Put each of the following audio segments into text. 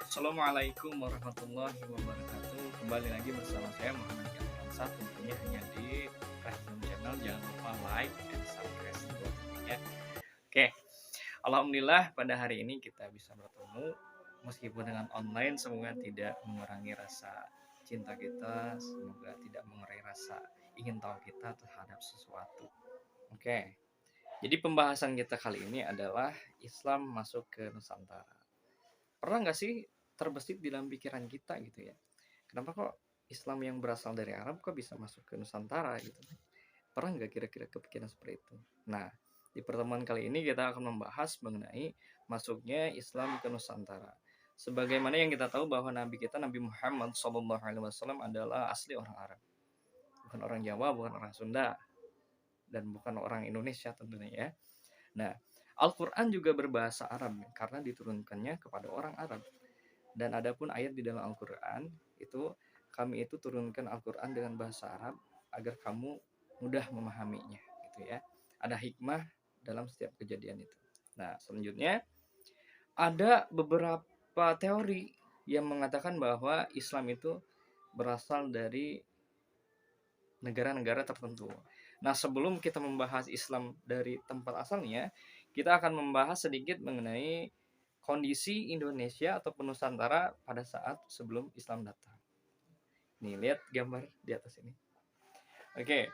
Assalamualaikum warahmatullahi wabarakatuh. Kembali lagi bersama saya Muhammad Yansa, tentunya hanya di Premium Channel. Jangan lupa like dan subscribe tentunya. Oke, alhamdulillah pada hari ini kita bisa bertemu meskipun dengan online. Semoga tidak mengurangi rasa cinta kita, semoga tidak mengurangi rasa ingin tahu kita terhadap sesuatu. Oke, jadi pembahasan kita kali ini adalah Islam masuk ke Nusantara. Pernah nggak sih terbesit di dalam pikiran kita gitu ya, kenapa kok Islam yang berasal dari Arab kok bisa masuk ke Nusantara gitu? Pernah nggak kira-kira kepikiran seperti itu? Nah, di pertemuan kali ini kita akan membahas mengenai masuknya Islam ke Nusantara. Sebagaimana yang kita tahu bahwa Nabi kita Nabi Muhammad SAW adalah asli orang Arab, bukan orang Jawa, bukan orang Sunda, dan bukan orang Indonesia tentunya ya. Nah, Al-Quran juga berbahasa Arab karena diturunkannya kepada orang Arab. Dan adapun ayat di dalam Al-Quran itu, kami itu turunkan Al-Quran dengan bahasa Arab agar kamu mudah memahaminya gitu ya. Ada hikmah dalam setiap kejadian itu. Nah, selanjutnya ada beberapa teori yang mengatakan bahwa Islam itu berasal dari negara-negara tertentu. Nah, sebelum kita membahas Islam dari tempat asalnya, kita akan membahas sedikit mengenai kondisi Indonesia atau Nusantara pada saat sebelum Islam datang. Nih, lihat gambar di atas ini. Oke,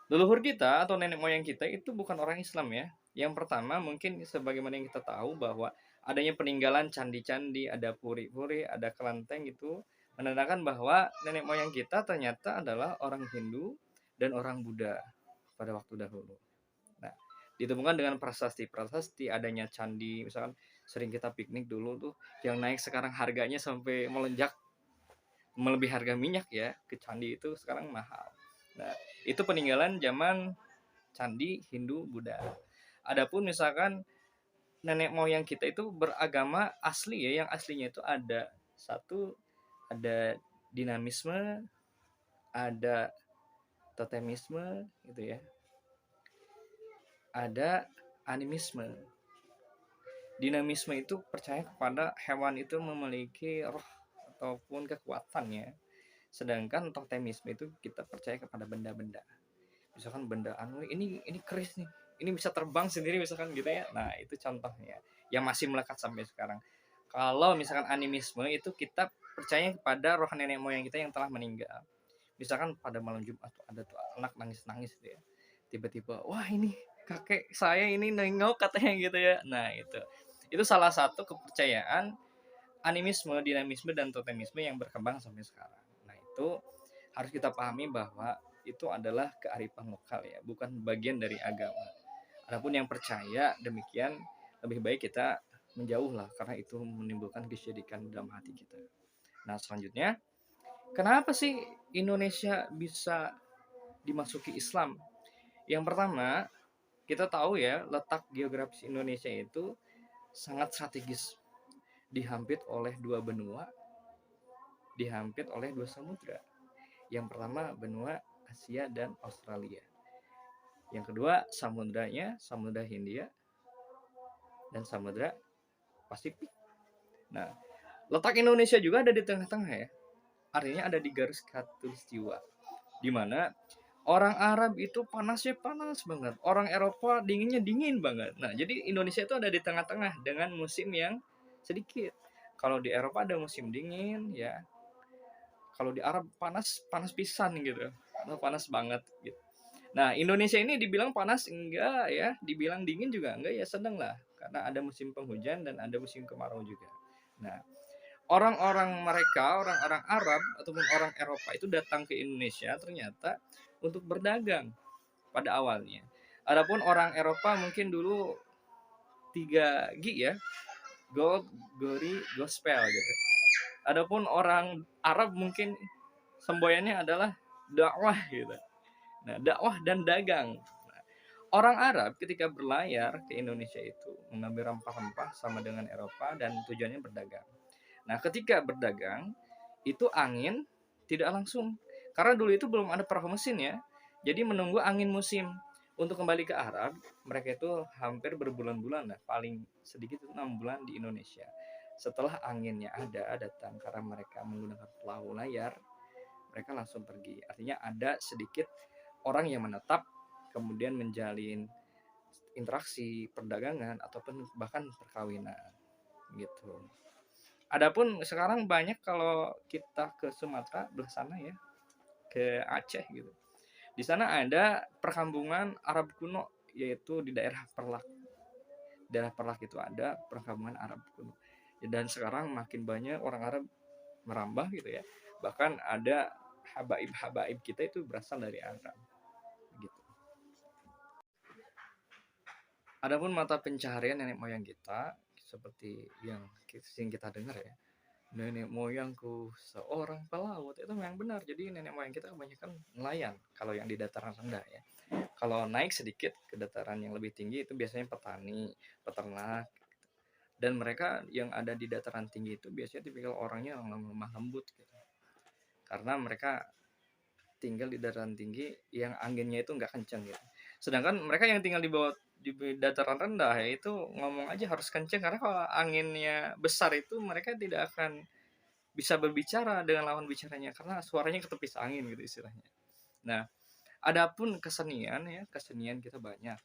leluhur kita atau nenek moyang kita itu bukan orang Islam ya. Yang pertama mungkin sebagaimana yang kita tahu bahwa adanya peninggalan candi-candi, ada puri-puri, ada kelenteng itu menandakan bahwa nenek moyang kita ternyata adalah orang Hindu dan orang Buddha pada waktu dahulu. Nah, ditemukan dengan prasasti-prasasti adanya candi, misalkan sering kita piknik dulu tuh yang naik sekarang harganya sampai melonjak melebihi harga minyak ya, ke candi itu sekarang mahal. Nah, itu peninggalan zaman candi Hindu Buddha. Adapun misalkan nenek moyang kita itu beragama asli ya, yang aslinya itu ada dinamisme, ada totemisme gitu ya, ada animisme. Dinamisme itu percaya kepada hewan itu memiliki roh ataupun kekuatannya, sedangkan totemisme itu kita percaya kepada benda-benda. Misalkan benda ini keris nih, ini bisa terbang sendiri misalkan gitu ya. Nah, itu contohnya yang masih melekat sampai sekarang. Kalau misalkan animisme itu kita percaya kepada roh nenek moyang kita yang telah meninggal. Misalkan pada malam Jumat tuh ada tuh anak nangis-nangis gitu ya, tiba-tiba wah ini kakek saya ini nengok katanya gitu ya. Nah, itu salah satu kepercayaan animisme, dinamisme, dan totemisme yang berkembang sampai sekarang. Nah, itu harus kita pahami bahwa itu adalah kearifan lokal ya, bukan bagian dari agama. Adapun yang percaya demikian, lebih baik kita menjauh lah, karena itu menimbulkan kesyirikan dalam hati kita. Nah, selanjutnya, kenapa sih Indonesia bisa dimasuki Islam? Yang pertama, kita tahu ya, letak geografis Indonesia itu sangat strategis, dihampit oleh dua benua, dihampit oleh dua samudra. Yang pertama benua Asia dan Australia. Yang kedua samudranya Samudra Hindia dan Samudra Pasifik. Nah, letak Indonesia juga ada di tengah-tengah ya. Artinya ada di garis khatulistiwa, di mana orang Arab itu panasnya panas banget, orang Eropa dinginnya dingin banget. Nah, jadi Indonesia itu ada di tengah-tengah dengan musim yang sedikit. Kalau di Eropa ada musim dingin ya, kalau di Arab panas panas pisan gitu, atau panas banget gitu. Nah, Indonesia ini dibilang panas enggak ya, dibilang dingin juga enggak ya, sedang lah, karena ada musim penghujan dan ada musim kemarau juga. Nah, orang-orang Arab ataupun orang Eropa itu datang ke Indonesia ternyata untuk berdagang pada awalnya. Adapun orang Eropa mungkin dulu 3G ya, gold, glory, gospel gitu. Adapun orang Arab mungkin semboyannya adalah dakwah gitu. Nah, dakwah dan dagang. Nah, orang Arab ketika berlayar ke Indonesia itu mengambil rempah-rempah sama dengan Eropa dan tujuannya berdagang. Nah, ketika berdagang itu angin tidak langsung, karena dulu itu belum ada perahu mesin ya. Jadi menunggu angin musim untuk kembali ke Arab, mereka itu hampir berbulan-bulan lah, paling sedikit 6 bulan di Indonesia. Setelah anginnya datang karena mereka menggunakan perahu layar, mereka langsung pergi. Artinya ada sedikit orang yang menetap, kemudian menjalin interaksi perdagangan ataupun bahkan perkawinan gitu. Adapun sekarang banyak kalau kita ke Sumatera belah sana ya, ke Aceh gitu. Di sana ada perkampungan Arab kuno, yaitu di daerah Perlak. Daerah Perlak itu ada perkampungan Arab kuno. Dan sekarang makin banyak orang Arab merambah gitu ya. Bahkan ada habaib-habaib kita itu berasal dari Arab gitu. Adapun mata pencaharian nenek moyang kita seperti yang sering kita dengar ya, nenek moyangku seorang pelaut, itu memang benar. Jadi nenek moyang kita kebanyakan nelayan kalau yang di dataran rendah ya. Kalau naik sedikit ke dataran yang lebih tinggi itu biasanya petani, peternak. Dan mereka yang ada di dataran tinggi itu biasanya tipikal orangnya yang lemah lembut gitu. Karena mereka tinggal di dataran tinggi yang anginnya itu nggak kenceng gitu. Sedangkan mereka yang tinggal di bawah di dataran rendah ya itu ngomong aja harus kenceng, karena kalau anginnya besar itu mereka tidak akan bisa berbicara dengan lawan bicaranya karena suaranya ketepis angin gitu istilahnya. Nah, adapun kesenian ya, kesenian kita banyak.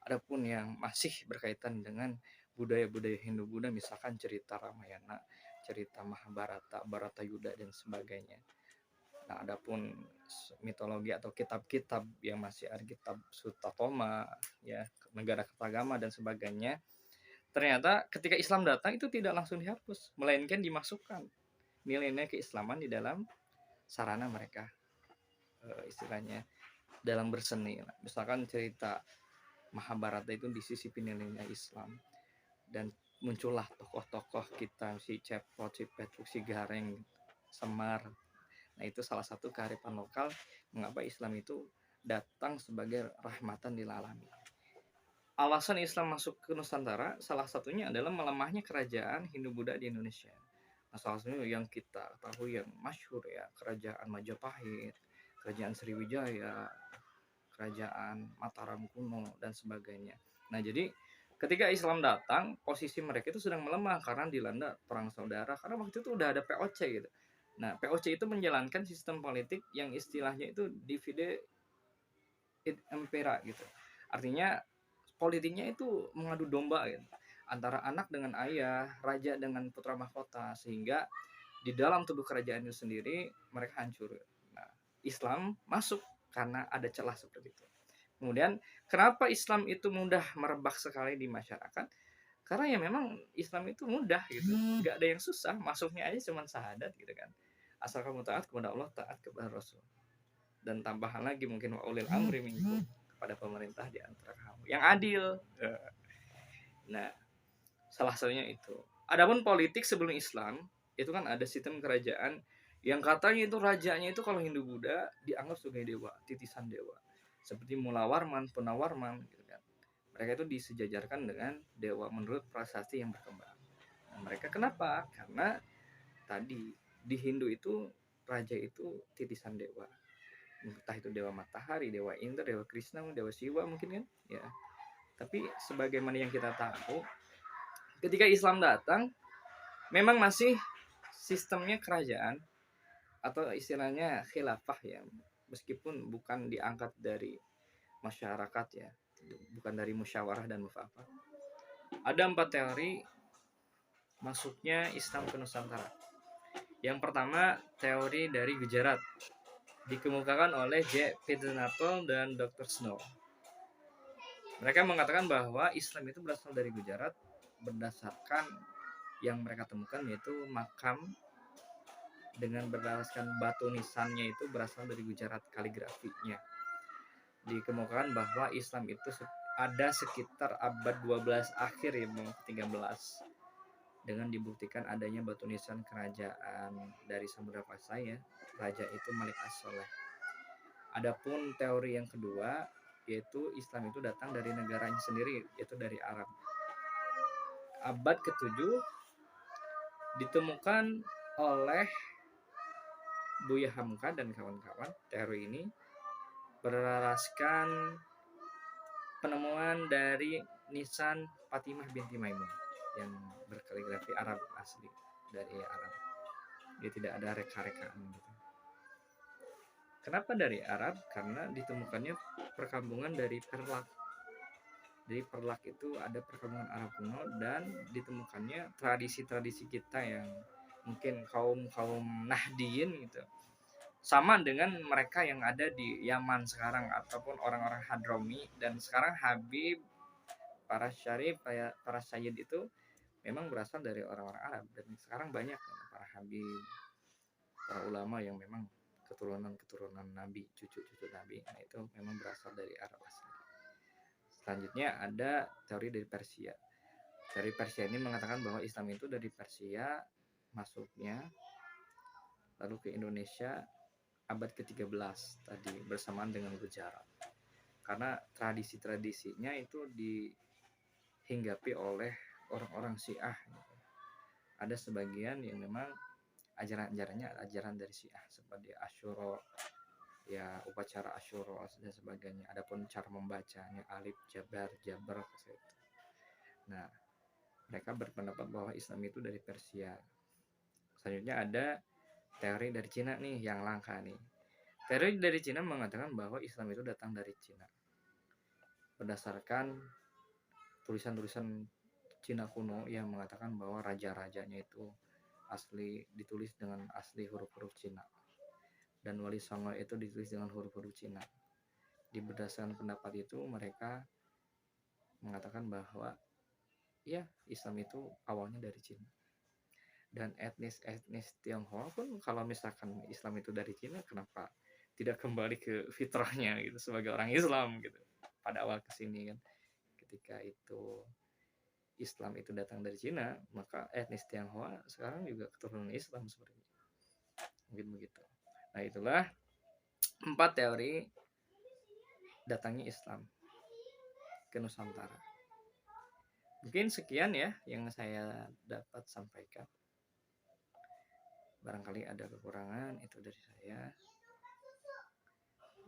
Adapun yang masih berkaitan dengan budaya-budaya Hindu-Buddha, misalkan cerita Ramayana, cerita Mahabharata, Baratayuda dan sebagainya. Nah, adapun mitologi atau kitab-kitab yang masih ada, kitab Sutta Toma, ya, Negara Kertagama dan sebagainya, ternyata ketika Islam datang itu tidak langsung dihapus, melainkan dimasukkan nilai-nilai keislaman di dalam sarana mereka, istilahnya dalam berseni. Misalkan cerita Mahabharata itu disisipi nilai-nilai Islam, dan muncullah tokoh-tokoh kita, si Cepot, si Petruk, si Gareng, Semar. Nah, itu salah satu kearifan lokal mengapa Islam itu datang sebagai rahmatan lil alamin. Alasan Islam masuk ke Nusantara salah satunya adalah melemahnya kerajaan Hindu-Buddha di Indonesia. Nah, salah satunya yang kita tahu yang masyhur ya, kerajaan Majapahit, kerajaan Sriwijaya, kerajaan Mataram kuno dan sebagainya. Nah, jadi ketika Islam datang, posisi mereka itu sedang melemah karena dilanda perang saudara, karena waktu itu udah ada POC gitu. Nah, POC itu menjalankan sistem politik yang istilahnya itu divide et impera gitu. Artinya politiknya itu mengadu domba gitu, antara anak dengan ayah, raja dengan putra mahkota, sehingga di dalam tubuh kerajaan itu sendiri mereka hancur. Nah, Islam masuk karena ada celah seperti itu. Kemudian kenapa Islam itu mudah merebak sekali di masyarakat? Karena ya memang Islam itu mudah gitu, nggak ada yang susah, masuknya aja cuma syahadat gitu kan. Asal kamu taat kepada Allah, taat kepada Rasul. Dan tambahan lagi mungkin wa ulil amri minkum, kepada pemerintah di antara kamu yang adil. Nah, salah satunya itu. Adapun politik sebelum Islam itu kan ada sistem kerajaan yang katanya itu rajanya itu kalau Hindu Buddha dianggap sebagai dewa, titisan dewa. Seperti Mula Warman, Punawarman gitu kan. Mereka itu disejajarkan dengan dewa menurut prasasti yang berkembang. Nah, mereka kenapa? Karena tadi di Hindu itu raja itu titisan dewa. Entah itu dewa matahari, dewa Indra, dewa Krishna, dewa Siwa mungkin kan? Ya. Tapi sebagaimana yang kita tahu, ketika Islam datang, memang masih sistemnya kerajaan atau istilahnya khilafah ya, meskipun bukan diangkat dari masyarakat ya, bukan dari musyawarah dan mufakat. Ada 4 teori masuknya Islam ke Nusantara. Yang pertama, teori dari Gujarat, dikemukakan oleh J. Piednaple dan Dr. Snow. Mereka mengatakan bahwa Islam itu berasal dari Gujarat berdasarkan yang mereka temukan, yaitu makam dengan berdasarkan batu nisannya itu berasal dari Gujarat, kaligrafinya. Dikemukakan bahwa Islam itu ada sekitar abad 12 akhir ya, 13, dengan dibuktikan adanya batu nisan kerajaan dari Samudra Pasai ya, raja itu Malik As-Soleh. Adapun teori yang kedua, yaitu Islam itu datang dari negaranya sendiri, yaitu dari Arab. Abad ke-7 ditemukan oleh Buya Hamka dan kawan-kawan. Teori ini berasaskan penemuan dari nisan Fatimah binti Maimun yang berkaligrafi Arab asli dari Arab. Dia tidak ada reka-rekaan gitu. Kenapa dari Arab? Karena ditemukannya perkampungan dari Perlak. Jadi Perlak itu ada perkampungan Arab kuno dan ditemukannya tradisi-tradisi kita yang mungkin kaum Nahdiyin gitu. Sama dengan mereka yang ada di Yaman sekarang ataupun orang-orang Hadromi, dan sekarang Habib, para syarif, para sayyid itu memang berasal dari orang-orang Arab, dan sekarang banyak para Habib, para ulama yang memang keturunan Nabi, cucu-cucu Nabi. Nah, itu memang berasal dari Arab asli. Selanjutnya ada teori dari Persia. Teori Persia ini mengatakan bahwa Islam itu dari Persia masuknya lalu ke Indonesia abad ke-13 tadi bersamaan dengan Gujarat. Karena tradisi-tradisinya itu dihinggapi oleh orang-orang Syiah. Ada sebagian yang memang ajaran-ajarannya ajaran dari Syiah seperti Asyura, ya upacara Asyura dan sebagainya. Adapun cara membacanya alif, jabar, jabar itu. Nah, mereka berpendapat bahwa Islam itu dari Persia. Selanjutnya ada teori dari Cina nih yang langka nih. Teori dari Cina mengatakan bahwa Islam itu datang dari Cina. Berdasarkan tulisan-tulisan Cina kuno yang mengatakan bahwa raja-rajanya itu asli ditulis dengan asli huruf-huruf Cina. Dan Wali Songo itu ditulis dengan huruf-huruf Cina. Di berdasarkan pendapat itu mereka mengatakan bahwa ya Islam itu awalnya dari Cina. Dan etnis Tionghoa pun kalau misalkan Islam itu dari Cina, kenapa tidak kembali ke fitrahnya gitu sebagai orang Islam gitu pada awal kesini kan. Ketika itu Islam itu datang dari Cina, maka etnis Tionghoa sekarang juga keturunan Islam seperti itu. Mungkin begitu. Nah, itulah 4 teori datangnya Islam ke Nusantara. Mungkin sekian ya yang saya dapat sampaikan. Barangkali ada kekurangan, itu dari saya.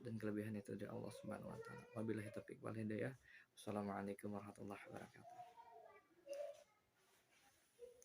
Dan kelebihan itu dari Allah Subhanahu wa taala. Wabillahi taufiq wal hidayah. Wassalamualaikum warahmatullahi wabarakatuh.